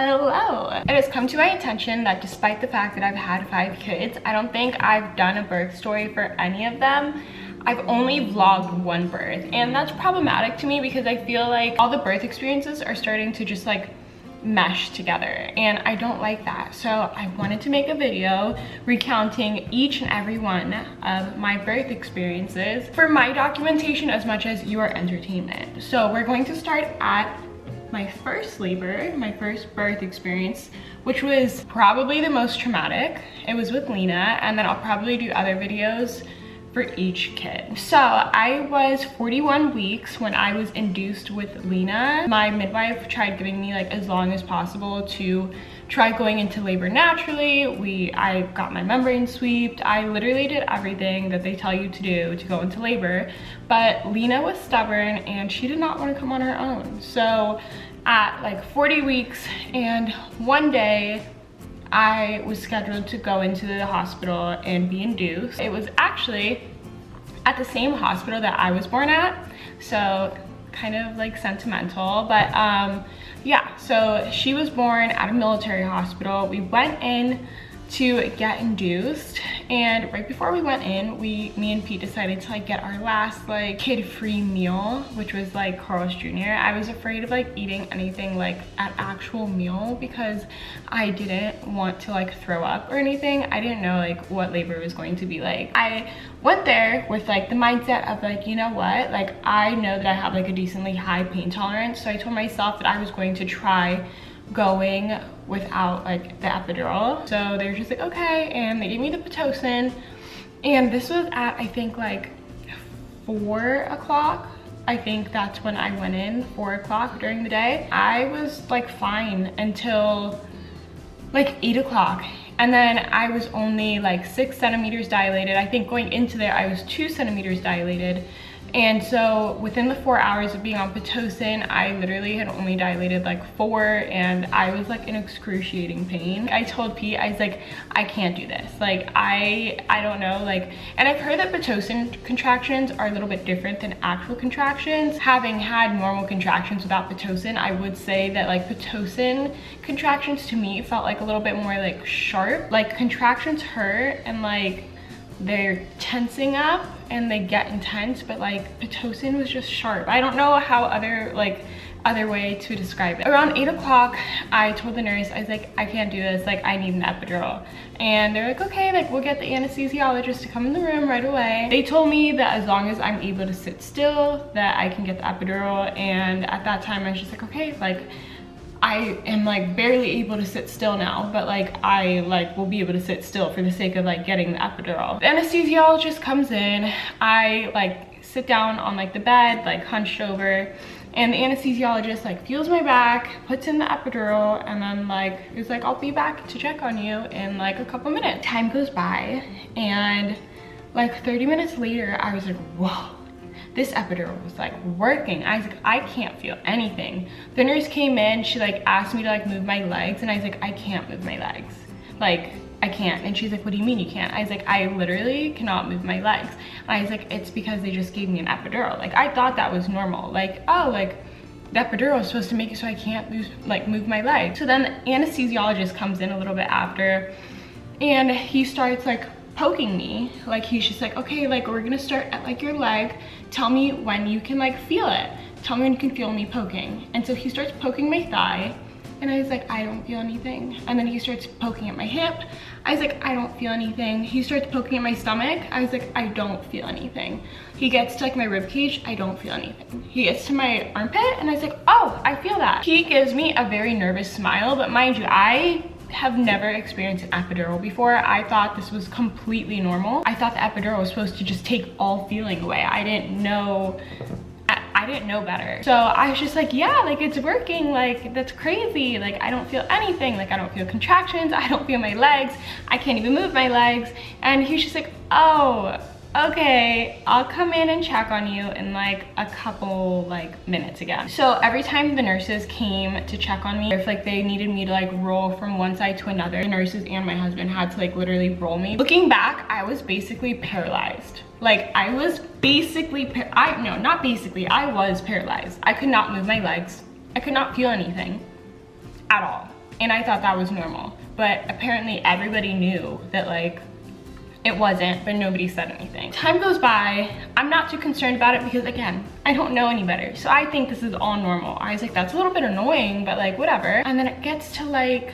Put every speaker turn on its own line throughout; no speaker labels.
Hello. It has come to my attention that despite the fact that I've had 5 kids, I don't think I've done a birth story for any of them. I've only vlogged one birth, and that's problematic to me because I feel like all the birth experiences are starting to just like mesh together, and I don't like that. So I wanted to make a video recounting each and every one of my birth experiences for my documentation as much as your entertainment. So we're going to start at my first labor, my first birth experience, which was probably the most traumatic. It was with Lena, and then I'll probably do other videos for each kid. So I was 41 weeks when I was induced with Lena. My midwife tried giving me like as long as possible to try going into labor naturally. I got my membrane swept. I literally did everything that they tell you to do to go into labor, but Lena was stubborn and she did not want to come on her own. So at like 40 weeks and one day, I was scheduled to go into the hospital and be induced. It was actually at the same hospital that I was born at, so kind of like sentimental, but yeah, so she was born at a military hospital. We went in to get induced, and right before we went in, me and Pete decided to like get our last like kid-free meal, which was like Carl's Jr. I was afraid of like eating anything like an actual meal because I didn't want to like throw up or anything. I didn't know like what labor was going to be like. I went there with like the mindset of like, you know what, like I know that I have like a decently high pain tolerance, so I told myself that I was going to try going without like the epidural. So they were just like, okay, and they gave me the Pitocin, and this was at I think like 4 o'clock. I think that's when I went in, 4 o'clock during the day. I was like fine until like 8 o'clock, and then I was only like 6 centimeters dilated. I think going into there I was 2 centimeters dilated. And so within the 4 hours of being on Pitocin, I literally had only dilated like 4, and I was like in excruciating pain. I told Pete, I was like, I can't do this. Like I don't know, like, and I've heard that Pitocin contractions are a little bit different than actual contractions. Having had normal contractions without Pitocin, I would say that like Pitocin contractions to me felt like a little bit more like sharp. Like contractions hurt and like they're tensing up and they get intense, but like Pitocin was just sharp. I don't know how other way to describe it. Around 8 o'clock, I told the nurse, I was like, I can't do this, like I need an epidural. And they're like, okay, like we'll get the anesthesiologist to come in the room right away. They told me that as long as I'm able to sit still, that I can get the epidural. And at that time I was just like, okay, like I am like barely able to sit still now, but like I like will be able to sit still for the sake of like getting the epidural. The anesthesiologist comes in, I like sit down on like the bed, like hunched over, and the anesthesiologist like feels my back, puts in the epidural, and then like is like, I'll be back to check on you in like a couple minutes. Time goes by, and like 30 minutes later I was like, whoa, this epidural was like working. I was like, I can't feel anything. The nurse came in, she like asked me to like move my legs, and I was like, I can't move my legs. Like, I can't. And she's like, what do you mean you can't? I was like, I literally cannot move my legs. And I was like, it's because they just gave me an epidural. Like, I thought that was normal. Like, oh, like the epidural is supposed to make it so I can't move my legs. So then the anesthesiologist comes in a little bit after, and he starts like poking me. Like he's just like, okay, like we're gonna start at like your leg. Tell me when you can like feel it. Tell me when you can feel me poking. And so he starts poking my thigh, and I was like, I don't feel anything. And then he starts poking at my hip. I was like, I don't feel anything. He starts poking at my stomach. I was like, I don't feel anything. He gets to like my rib cage. I don't feel anything. He gets to my armpit, and I was like, oh, I feel that. He gives me a very nervous smile, but mind you, I have never experienced an epidural before. I thought this was completely normal. I thought the epidural was supposed to just take all feeling away. I didn't know better. So I was just like, yeah, like it's working, like that's crazy. Like I don't feel anything. Like I don't feel contractions. I don't feel my legs. I can't even move my legs. And he was just like, oh, okay, I'll come in and check on you in like a couple like minutes again. So every time the nurses came to check on me, if like they needed me to like roll from one side to another, the nurses and my husband had to like literally roll me. Looking back, I was basically paralyzed. Like I was basically, I was paralyzed. I could not move my legs. I could not feel anything at all. And I thought that was normal. But apparently everybody knew that like it wasn't, but nobody said anything. Time goes by, I'm not too concerned about it because again, I don't know any better. So I think this is all normal. I was like, that's a little bit annoying, but like whatever. And then it gets to like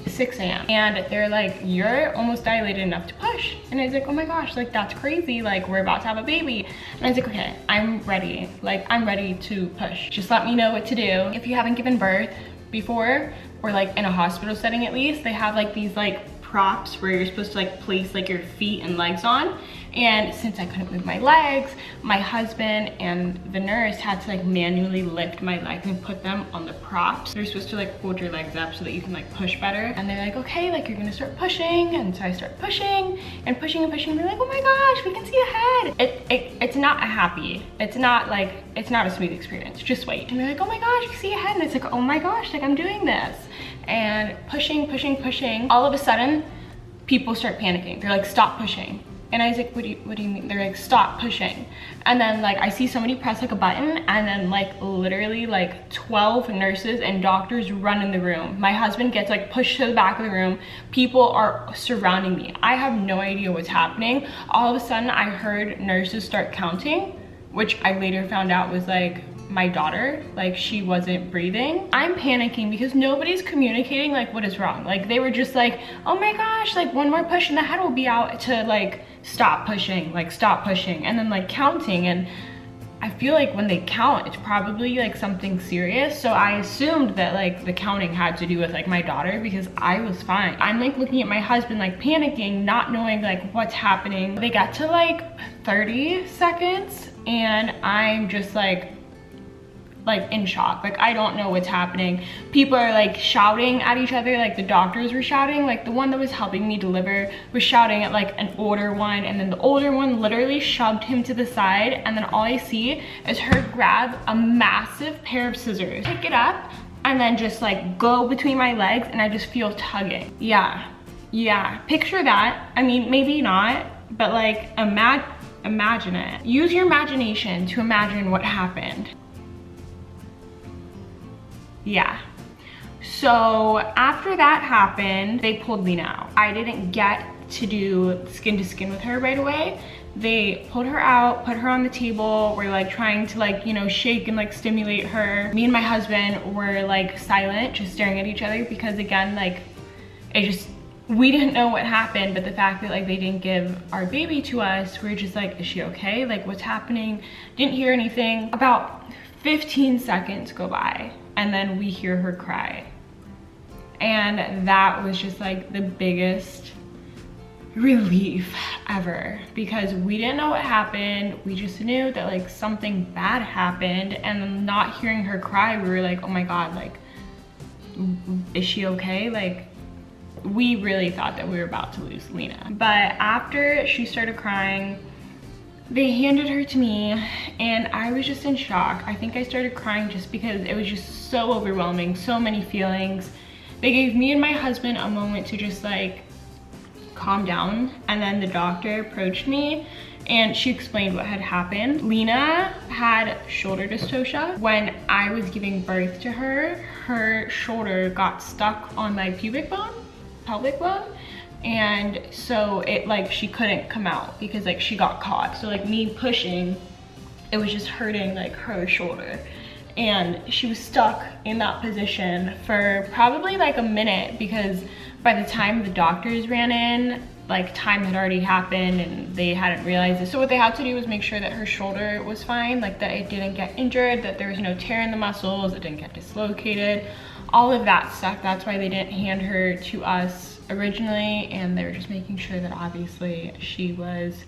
6 a.m. and they're like, you're almost dilated enough to push. And I was like, oh my gosh, like that's crazy. Like we're about to have a baby. And I was like, okay, I'm ready. Like I'm ready to push. Just let me know what to do. If you haven't given birth before, or like in a hospital setting at least, they have like these like props where you're supposed to like place like your feet and legs on. And since I couldn't move my legs, my husband and the nurse had to like manually lift my legs and put them on the props. They're supposed to like hold your legs up so that you can like push better. And they're like, okay, like you're gonna start pushing. And so I start pushing and pushing and pushing. And they're like, oh my gosh, we can see ahead. It's not a happy, it's not a smooth experience. Just wait. And they're like, oh my gosh, we see ahead. And it's like, oh my gosh, like I'm doing this. And pushing, pushing, pushing. All of a sudden, people start panicking. They're like, stop pushing. And I was like, what do you mean? They're like, stop pushing. And then like I see somebody press like a button, and then like literally like 12 nurses and doctors run in the room. My husband gets like pushed to the back of the room. People are surrounding me. I have no idea what's happening. All of a sudden I heard nurses start counting, which I later found out was like my daughter, like she wasn't breathing. I'm panicking because nobody's communicating like what is wrong. Like they were just like, oh my gosh, like one more push and the head will be out, to like stop pushing, like stop pushing, and then like counting. And I feel like when they count, it's probably like something serious. So I assumed that like the counting had to do with like my daughter, because I was fine. I'm like looking at my husband like panicking, not knowing like what's happening. They got to like 30 seconds and I'm just like in shock. Like I don't know what's happening. People are like shouting at each other. Like the doctors were shouting. Like the one that was helping me deliver was shouting at like an older one, and then the older one literally shoved him to the side, and then all I see is her grab a massive pair of scissors, pick it up, and then just like go between my legs, and I just feel tugging. Yeah, picture that. I mean, maybe not, but like imagine it. Use your imagination to imagine what happened. Yeah. So after that happened, they pulled Lena out. I didn't get to do skin to skin with her right away. They pulled her out, put her on the table. We're like trying to like, you know, shake and like stimulate her. Me and my husband were like silent, just staring at each other, because again, like we didn't know what happened, but the fact that like they didn't give our baby to us, we're just like, is she okay? Like what's happening? Didn't hear anything. About 15 seconds go by, and then we hear her cry. And that was just like the biggest relief ever, because we didn't know what happened. We just knew that like something bad happened, and then not hearing her cry, we were like, oh my God, like, is she okay? Like, we really thought that we were about to lose Lena. But after she started crying, they handed her to me, and I was just in shock. I think I started crying just because it was just so overwhelming, so many feelings. They gave me and my husband a moment to just like calm down, and then the doctor approached me and she explained what had happened. Lena had shoulder dystocia. When I was giving birth to her, her shoulder got stuck on my pelvic bone, and so it like she couldn't come out because like she got caught. So like me pushing, it was just hurting like her shoulder, and she was stuck in that position for probably like a minute, because by the time the doctors ran in, like time had already happened and they hadn't realized it. So what they had to do was make sure that her shoulder was fine, like that it didn't get injured, that there was no tear in the muscles, it didn't get dislocated, all of that stuff. That's why they didn't hand her to us originally, and they were just making sure that obviously she was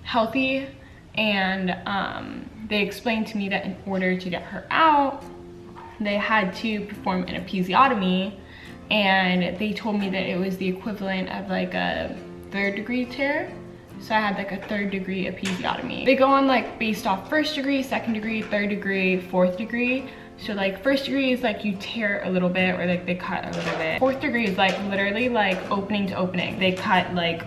healthy. And they explained to me that in order to get her out, they had to perform an episiotomy, and they told me that it was the equivalent of like a 3rd degree tear. So I had like a 3rd degree episiotomy. They go on like based off 1st degree, 2nd degree, 3rd degree, 4th degree. So like 1st degree is like you tear a little bit, or like they cut a little bit. 4th degree is like literally like opening to opening. They cut like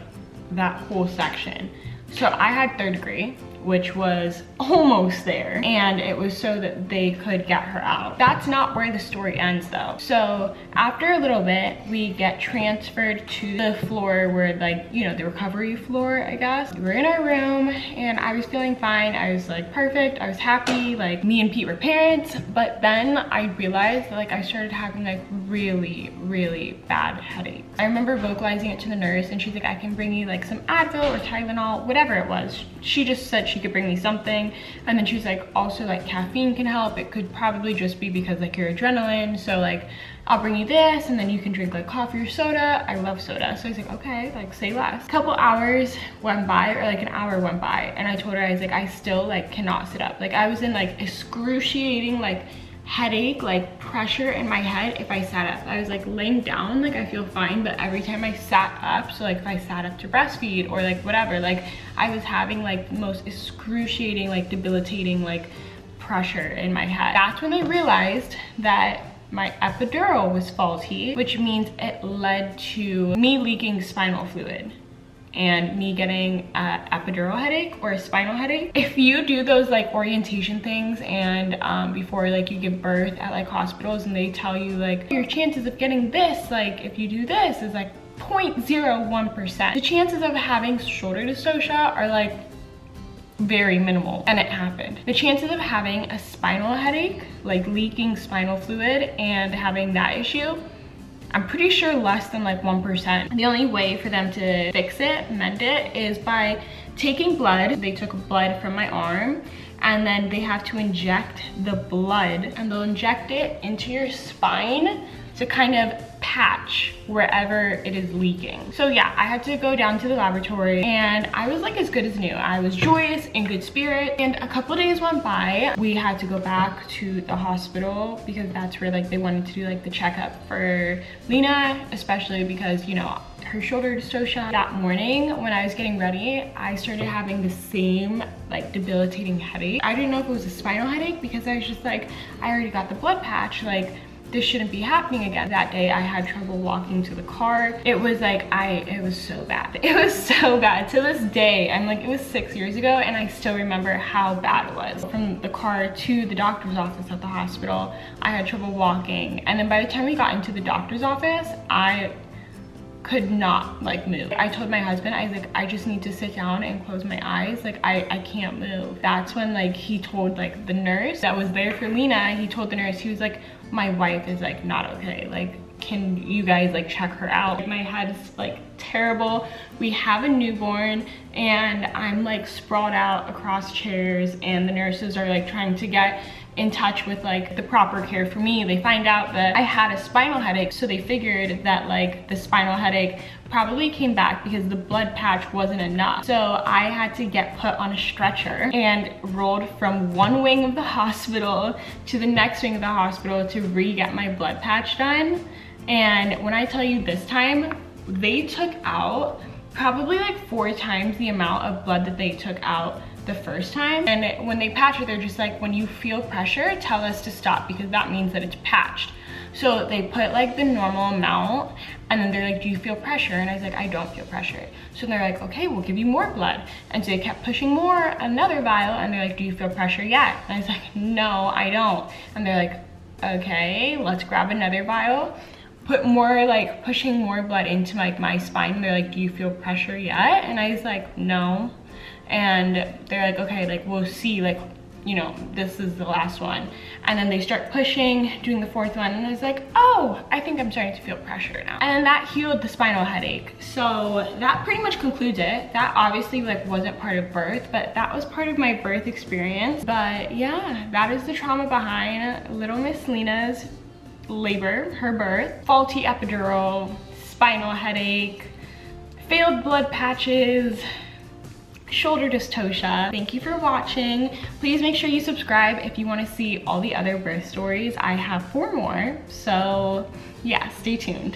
that whole section. So I had 3rd degree, which was almost there, and it was so that they could get her out. That's not where the story ends though. So after a little bit, we get transferred to the floor where, like, you know, the recovery floor, I guess. We're in our room and I was feeling fine. I was like perfect, I was happy, like me and Pete were parents. But then I realized that, like, I started having like really bad headaches. I remember vocalizing it to the nurse and she's like, I can bring you like some Advil or Tylenol, whatever it was. She just said she could bring me something, and then she was like, also like caffeine can help. It could probably just be because like your adrenaline, so like I'll bring you this and then you can drink like coffee or soda. I love soda. So I was like, okay, like say less. A couple hours went by, or like an hour went by, and I told her, I was like, I still like cannot sit up. Like I was in like excruciating like headache, like pressure in my head if I sat up. I was like laying down, like I feel fine, but every time I sat up, so like if I sat up to breastfeed or like whatever, like I was having like the most excruciating, like debilitating like pressure in my head. That's when I realized that my epidural was faulty, which means it led to me leaking spinal fluid and me getting an epidural headache or a spinal headache. If you do those like orientation things and before like you give birth at like hospitals, and they tell you like your chances of getting this, like if you do this, is like 0.01%. The chances of having shoulder dystocia are like very minimal, and it happened. The chances of having a spinal headache, like leaking spinal fluid and having that issue, I'm pretty sure less than like 1%. The only way for them to fix it, mend it, is by taking blood. They took blood from my arm, and then they have to inject the blood, and they'll inject it into your spine to kind of patch wherever it is leaking. So yeah, I had to go down to the laboratory, and I was like as good as new. I was joyous, in good spirit, and a couple days went by. We had to go back to the hospital because that's where like they wanted to do like the checkup for Lena, especially because, you know, her shoulder dystocia. That morning when I was getting ready, I started having the same like debilitating headache. I didn't know if it was a spinal headache because I was just like, I already got the blood patch, like this shouldn't be happening again. That day I had trouble walking to the car. It was like, it was so bad. It was so bad. To this day, I'm like, it was 6 years ago and I still remember how bad it was. From the car to the doctor's office at the hospital, I had trouble walking. And then by the time we got into the doctor's office, I could not like move. I told my husband, I was like, I just need to sit down and close my eyes. Like I can't move. That's when like he told like the nurse that was there for Lena, he told the nurse, he was like, my wife is like not okay. Like, can you guys like check her out? My head is like terrible. We have a newborn and I'm like sprawled out across chairs, and the nurses are like trying to get in touch with like the proper care for me. They find out that I had a spinal headache, so they figured that like the spinal headache probably came back because the blood patch wasn't enough. So I had to get put on a stretcher and rolled from one wing of the hospital to the next wing of the hospital to re-get my blood patch done. And when I tell you this time, they took out probably like 4 times the amount of blood that they took out the first time. And when they patch it, they're just like, when you feel pressure, tell us to stop, because that means that it's patched. So they put like the normal amount, and then they're like, do you feel pressure? And I was like, I don't feel pressure. So they're like, okay, we'll give you more blood. And so they kept pushing more, another vial, and they're like, do you feel pressure yet? And I was like, no, I don't. And they're like, okay, let's grab another vial, put more, like pushing more blood into like my spine. And they're like, do you feel pressure yet? And I was like, no. And they're like, okay, like we'll see, like, you know, this is the last one. And then they start pushing, doing the 4th one, and I was like, oh, I think I'm starting to feel pressure now. And that healed the spinal headache. So that pretty much concludes it. That obviously like wasn't part of birth, but that was part of my birth experience. But yeah, that is the trauma behind little Miss Lena's labor, her birth. Faulty epidural, spinal headache, failed blood patches, shoulder dystocia. Thank you for watching. Please make sure you subscribe if you want to see all the other birth stories. I have 4 more, so yeah, stay tuned.